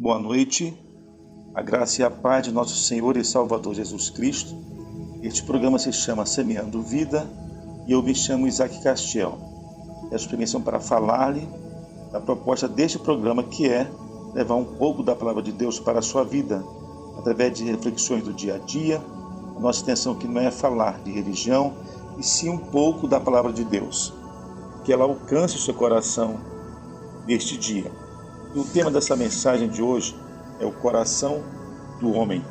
Boa noite, a graça e a paz de nosso Senhor e Salvador Jesus Cristo. Este programa se chama Semeando Vida e eu me chamo Isaac Castiel. Peço permissão para falar-lhe da proposta deste programa, que é levar um pouco da Palavra de Deus para a sua vida, através de reflexões do dia a dia. A nossa intenção aqui não é falar de religião, e sim um pouco da Palavra de Deus, que ela alcance o seu coração neste dia. E o tema dessa mensagem de hoje é o coração do homem.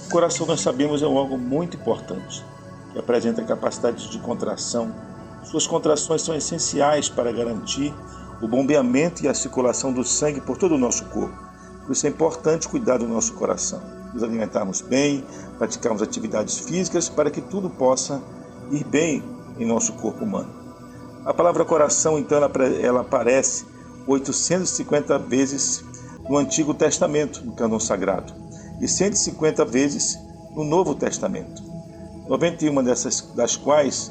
O coração, nós sabemos, é um órgão muito importante, que apresenta capacidade de contração. Suas contrações são essenciais para garantir o bombeamento e a circulação do sangue por todo o nosso corpo. Por isso é importante cuidar do nosso coração, nos alimentarmos bem, praticarmos atividades físicas para que tudo possa ir bem em nosso corpo humano. A palavra coração, então, ela aparece 850 vezes no Antigo Testamento, no cânon sagrado, e 150 vezes no Novo Testamento. 91 das quais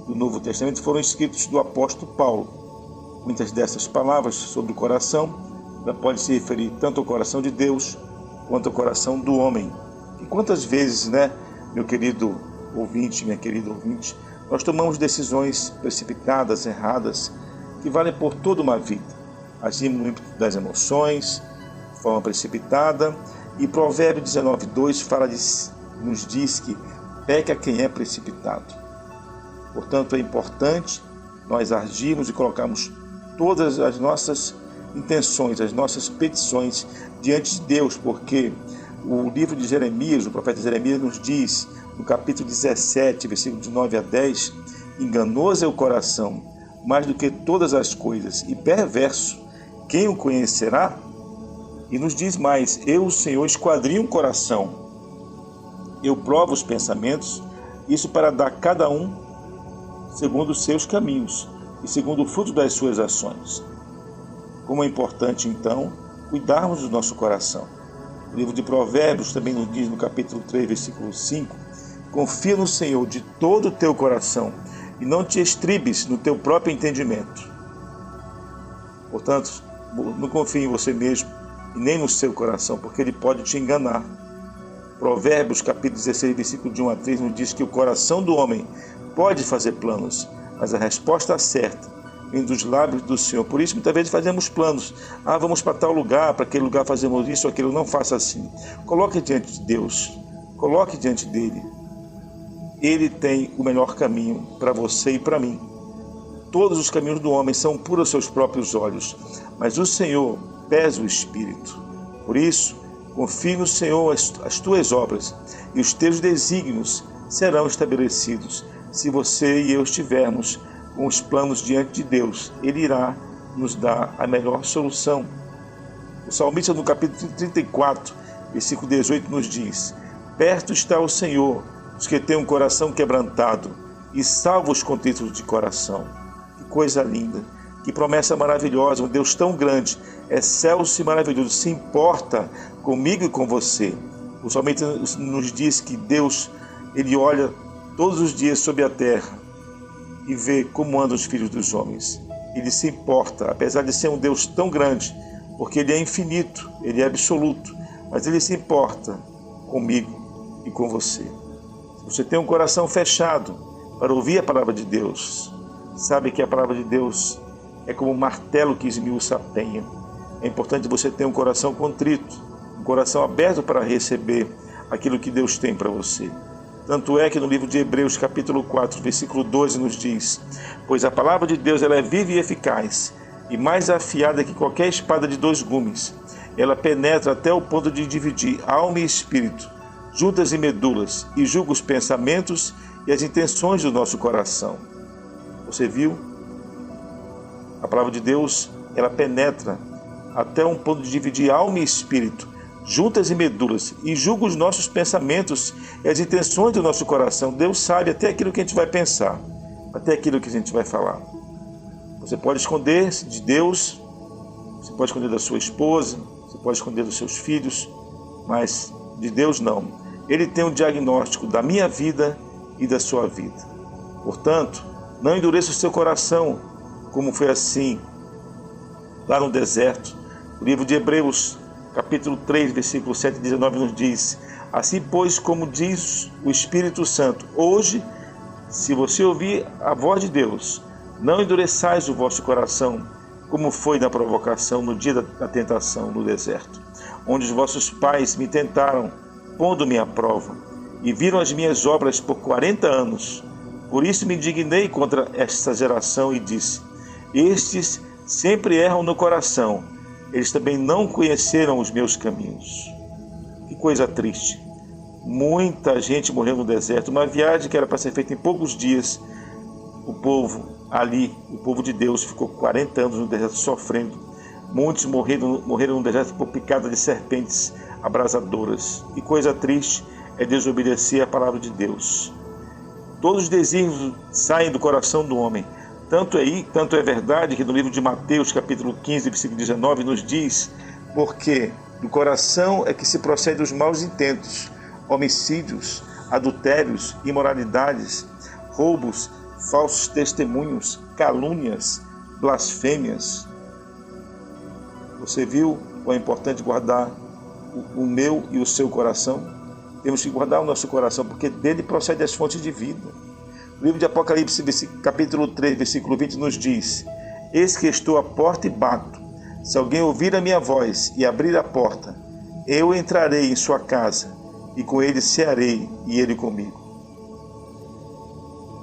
do Novo Testamento foram escritos do apóstolo Paulo. Muitas dessas palavras sobre o coração podem se referir tanto ao coração de Deus quanto ao coração do homem. E quantas vezes, meu querido ouvinte, minha querida ouvinte, nós tomamos decisões precipitadas, erradas, que valem por toda uma vida. Agimos no ímpeto das emoções, de forma precipitada, e Provérbios 19:2 nos diz que peca quem é precipitado. Portanto, é importante nós agirmos e colocarmos todas as nossas intenções, as nossas petições diante de Deus, porque o livro de Jeremias, o profeta Jeremias, nos diz, no capítulo 17, versículo de 9 a 10, enganoso é o coração, mais do que todas as coisas, e perverso, quem o conhecerá? E nos diz mais, eu, o Senhor, esquadrinho o coração, eu provo os pensamentos, isso para dar a cada um segundo os seus caminhos e segundo o fruto das suas ações. Como é importante, então, cuidarmos do nosso coração. O livro de Provérbios também nos diz, no capítulo 3, versículo 5, confia no Senhor de todo o teu coração e não te estribes no teu próprio entendimento. Portanto, não confie em você mesmo e nem no seu coração, porque ele pode te enganar. Provérbios, capítulo 16, versículo de 1 a 3, nos diz que o coração do homem pode fazer planos, mas a resposta certa vem dos lábios do Senhor. Por isso, muitas vezes fazemos planos. Vamos para tal lugar, para aquele lugar fazemos isso, aquilo. Não faça assim. Coloque diante de Deus. Coloque diante dele. Ele tem o melhor caminho para você e para mim. Todos os caminhos do homem são puros aos seus próprios olhos, mas o Senhor pesa o espírito. Por isso, confie no Senhor as tuas obras, e os teus desígnios serão estabelecidos. Se você e eu estivermos com os planos diante de Deus, Ele irá nos dar a melhor solução. O salmista, no capítulo 34, versículo 18, nos diz: perto está o Senhor, os que têm um coração quebrantado, e salva os contritos de coração. Que coisa linda, que promessa maravilhosa, um Deus tão grande, excelso e maravilhoso, se importa comigo e com você. O salmista nos diz que Deus, Ele olha todos os dias sobre a terra e vê como andam os filhos dos homens. Ele se importa, apesar de ser um Deus tão grande, porque Ele é infinito, Ele é absoluto, mas Ele se importa comigo e com você. Se você tem um coração fechado para ouvir a palavra de Deus, sabe que a palavra de Deus é como um martelo que esmiuça a penha. É importante você ter um coração contrito, um coração aberto para receber aquilo que Deus tem para você. Tanto é que no livro de Hebreus, capítulo 4, versículo 12, nos diz: pois a palavra de Deus ela é viva e eficaz, e mais afiada que qualquer espada de 2 gumes. Ela penetra até o ponto de dividir alma e espírito, juntas e medulas, e julga os pensamentos e as intenções do nosso coração. Você viu? A palavra de Deus, ela penetra até um ponto de dividir alma e espírito, juntas e medulas, e julga os nossos pensamentos e as intenções do nosso coração. Deus sabe até aquilo que a gente vai pensar, até aquilo que a gente vai falar. Você pode esconder-se de Deus, você pode esconder da sua esposa, você pode esconder dos seus filhos, mas de Deus não. Ele tem um diagnóstico da minha vida e da sua vida. Portanto, não endureça o seu coração, como foi assim lá no deserto. O livro de Hebreus capítulo 3, versículo 7 e 19 nos diz: assim, pois, como diz o Espírito Santo, hoje, se você ouvir a voz de Deus, não endureçais o vosso coração, como foi na provocação no dia da tentação no deserto, onde os vossos pais me tentaram, pondo-me à prova, e viram as minhas obras por 40 anos. Por isso me indignei contra esta geração e disse: estes sempre erram no coração, eles também não conheceram os meus caminhos. Que coisa triste. Muita gente morreu no deserto, uma viagem que era para ser feita em poucos dias. O povo ali, o povo de Deus, ficou 40 anos no deserto sofrendo. Muitos morreram no deserto por picada de serpentes abrasadoras. Que coisa triste é desobedecer a palavra de Deus. Todos os desígnios saem do coração do homem. Tanto é verdade que no livro de Mateus, capítulo 15, versículo 19, nos diz: porque do coração é que se procede os maus intentos, homicídios, adultérios, imoralidades, roubos, falsos testemunhos, calúnias, blasfêmias. Você viu quão é importante guardar o meu e o seu coração? Temos que guardar o nosso coração, porque dele procede as fontes de vida. O livro de Apocalipse, capítulo 3, versículo 20, nos diz: eis que estou à porta e bato. Se alguém ouvir a minha voz e abrir a porta, eu entrarei em sua casa, e com ele cearei, e ele comigo.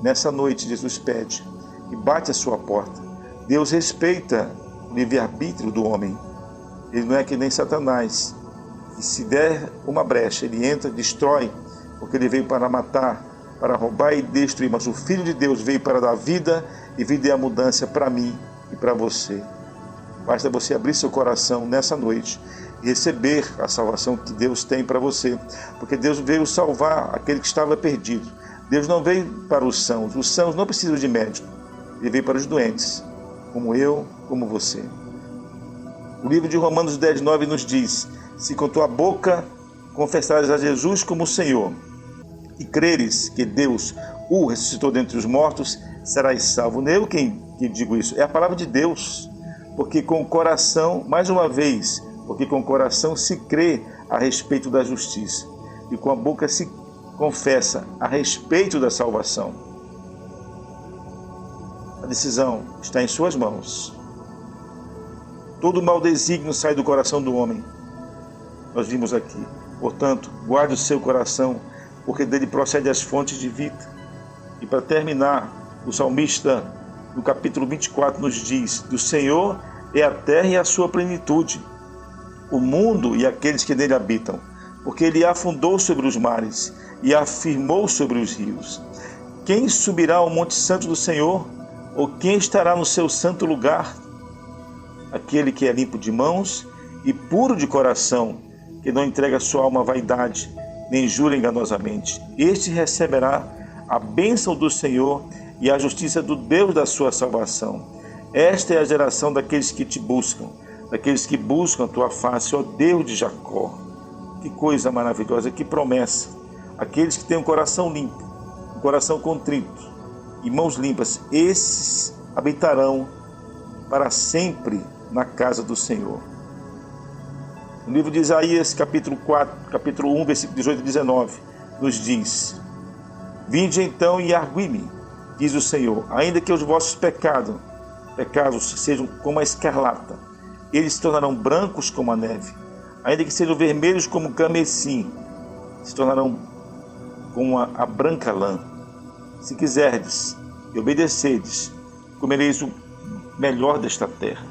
Nessa noite, Jesus pede e bate a sua porta. Deus respeita o livre-arbítrio do homem. Ele não é que nem Satanás, que se der uma brecha, ele entra, destrói, porque ele veio para matar, para roubar e destruir. Mas o Filho de Deus veio para dar vida, e vida é a mudança para mim e para você. Basta você abrir seu coração nessa noite e receber a salvação que Deus tem para você, porque Deus veio salvar aquele que estava perdido. Deus não veio para os sãos não precisam de médico, ele veio para os doentes, como eu, como você. O livro de Romanos 10, 9 nos diz: se com tua boca confessares a Jesus como Senhor, e creres que Deus o ressuscitou dentre os mortos, serás salvo. Não é eu quem digo isso, é a palavra de Deus. Porque com o coração, mais uma vez, porque com o coração se crê a respeito da justiça, e com a boca se confessa a respeito da salvação. A decisão está em suas mãos. Todo mau desígnio sai do coração do homem. Nós vimos aqui. Portanto, guarde o seu coração, porque dele procede as fontes de vida. E para terminar, o salmista, no capítulo 24, nos diz: do Senhor é a terra e a sua plenitude, o mundo e aqueles que nele habitam, porque ele afundou sobre os mares e afirmou sobre os rios. Quem subirá ao monte santo do Senhor? Ou quem estará no seu santo lugar? Aquele que é limpo de mãos e puro de coração, que não entrega sua alma à vaidade, nem jura enganosamente. Este receberá a bênção do Senhor e a justiça do Deus da sua salvação. Esta é a geração daqueles que te buscam, daqueles que buscam a tua face, ó Deus de Jacó. Que coisa maravilhosa, que promessa. Aqueles que têm um coração limpo, um coração contrito e mãos limpas, esses habitarão para sempre na casa do Senhor. No livro de Isaías, capítulo 1, versículo 18 e 19, nos diz: vinde então e argui-me, diz o Senhor, ainda que os vossos pecados sejam como a escarlata, eles se tornarão brancos como a neve. Ainda que sejam vermelhos como o carmesim, se tornarão como a branca lã. Se quiserdes e obedecerdes, comereis o melhor desta terra.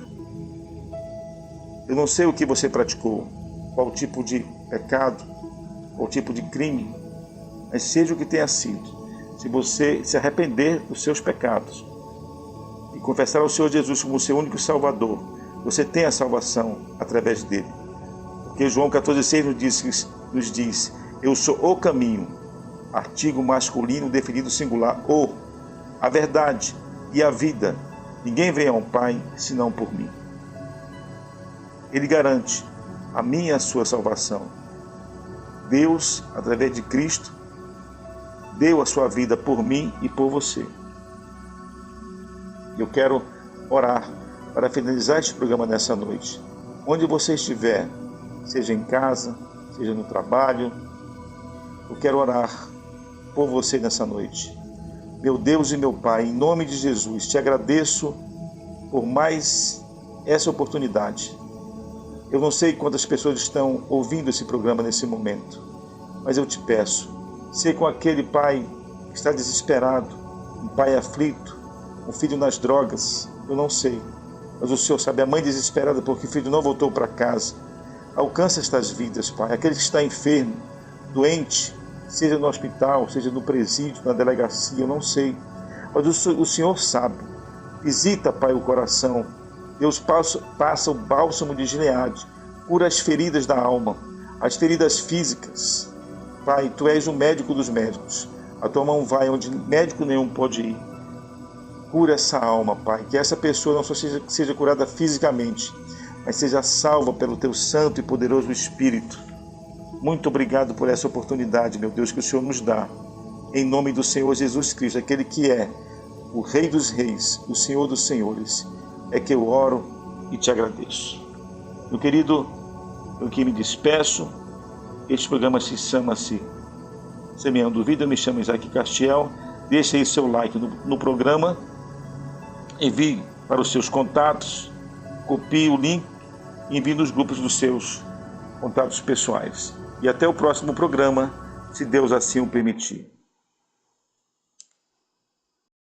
Eu não sei o que você praticou, qual tipo de pecado, qual tipo de crime, mas seja o que tenha sido, se você se arrepender dos seus pecados e confessar ao Senhor Jesus como seu único Salvador, você tem a salvação através dele. Porque João 14,6 nos diz: eu sou o caminho, artigo masculino definido singular, a verdade e a vida. Ninguém vem ao Pai senão por mim. Ele garante a minha e a sua salvação. Deus, através de Cristo, deu a sua vida por mim e por você. Eu quero orar para finalizar este programa nessa noite. Onde você estiver, seja em casa, seja no trabalho. Eu quero orar por você nessa noite. Meu Deus e meu Pai, em nome de Jesus, te agradeço por mais essa oportunidade. Eu não sei quantas pessoas estão ouvindo esse programa nesse momento, mas eu te peço, ser com aquele pai que está desesperado, um pai aflito, um filho nas drogas, eu não sei, mas o Senhor sabe, a mãe desesperada porque o filho não voltou para casa. Alcança estas vidas, Pai, aquele que está enfermo, doente, seja no hospital, seja no presídio, na delegacia, eu não sei, mas o Senhor sabe. Visita, Pai, o coração. Deus passa o bálsamo de Gileade, cura as feridas da alma, as feridas físicas. Pai, Tu és o médico dos médicos. A Tua mão vai onde médico nenhum pode ir. Cura essa alma, Pai, que essa pessoa não só seja curada fisicamente, mas seja salva pelo Teu santo e poderoso Espírito. Muito obrigado por essa oportunidade, meu Deus, que o Senhor nos dá. Em nome do Senhor Jesus Cristo, aquele que é o Rei dos Reis, o Senhor dos Senhores, é que eu oro e te agradeço. Meu querido, eu que me despeço. Este programa se chama-se Semeando Vida. Eu me chamo Isaac Castiel. Deixe aí seu like no programa. Envie para os seus contatos. Copie o link e envie nos grupos dos seus contatos pessoais. E até o próximo programa, se Deus assim o permitir.